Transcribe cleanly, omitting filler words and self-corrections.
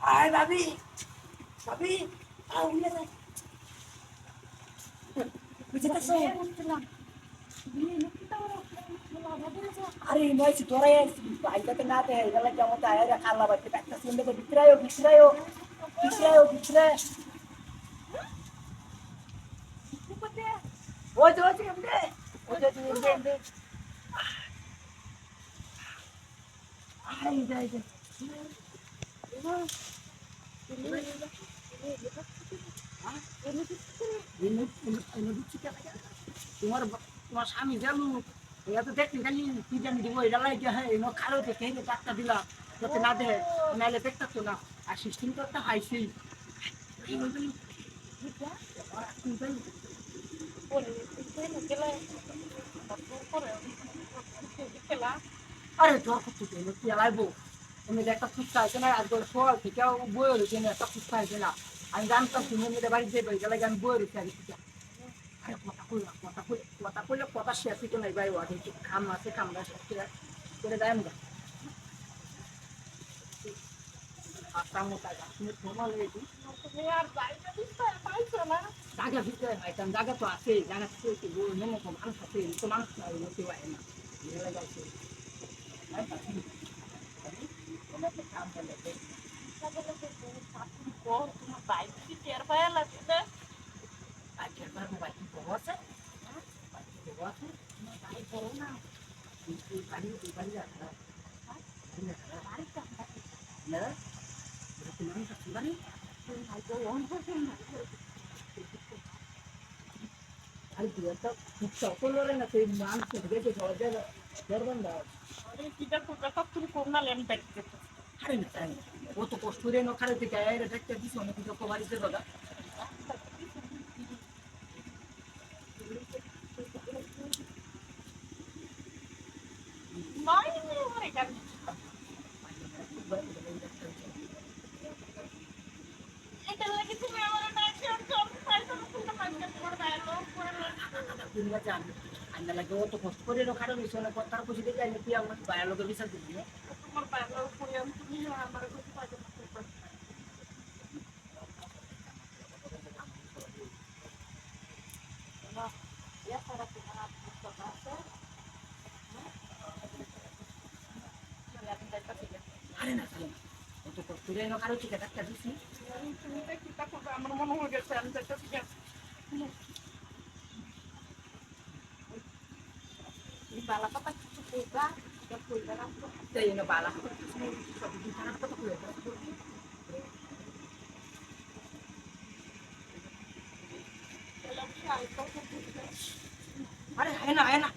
আয় ভাবি ভাবি উঠে যায় বুঝতে পারছো আরে নয় তোরাই আইটাতে না তে এগুলা কেমন আয় খাল্লা বাড়তে একটা শুনলে তো বিক্রায়ও বিক্রায়ও বিক্রায়ও বিক্রায় ওই তো এমনি ওই তো এমনি এমনি আয় যাই যাই তোমার তোমার স্বামী গেল এরা তো দেখতে খালি কি জানি দিব এটা লাগে হ্যাঁ খালো দেখে ডাক্তার দিলাম যাতে না দেয় নাহলে দেখতে না আর সিস্টেম তো একটা হাইছেই আরে জ্বর করতে গেলো কি লাগবো তুমি একটা ফুচকা আছে না আজকাল সকাল থেকে বই রয়েছে না একটা ফুচকা আছে না আমি জানতাম তুমি মেয়েদের বাড়িতে যাবে গেলে আমি বই রয়েছি আগে থেকে আরে কথা কইলে কথা শেয়ার দিতে নাই ভাই ওয়ার্ড খাম আছে খামরা শেষ করে দেয় আমরা আসাম টাকা তুমি ফোন লেগেছি জায়গা ভিতরে পাইতাম জায়গা তো আছে জায়গা থেকে মেনে তো মানুষ আছে তো মানুষ না কেউ আয় না যাইছে তোমার বাইক কি টের পায়া লাগছে বাইকের বার মোবাইল কি বড় আছে বড় আছে বাইক বড় না বাড়ি বাড়ি যাচ্ছে না তোমার কাছে বাড়ি আরে তুই একটা খুব সফল হলে না সেই মানুষ দেখে সহজে ধরবেন না আরে কিটা কোটা সব তুমি করনা লেন দেখতে আরে না তাই ও তো কষ্ট করে নখারে থেকে আয় দেখতে দিছ অনেক কিছু কমারিতে দাদা নাই ওরে গান এটা লাগি তুমি আমার ডাক্তার জব পাইছো না তুমি মাঝখানে তোমার ডায়লগ করে তুমি জান আন্না লাগে ও তো কষ্ট করে নখারে নিছ না কথার খুশি দেখে আইলে তুই আমার বায়োলজি বিচার দিবি তোমার বায়োলজি করে তুমি আমার কাছে পাইছো ya para que no tomarse আরে না তাহলে ও তো তুই এনে কারো ঠিক একটা দিছি তুমি তো কি তা করবে আমার মনে হয়ে গেছে আমি তো ঠিক আছে এই বালা পাতা কিছু কইবা এটা কইবা না তো এই না বালা পাতা কিছু সব দিন খারাপ কথা কইবা আরে হয় না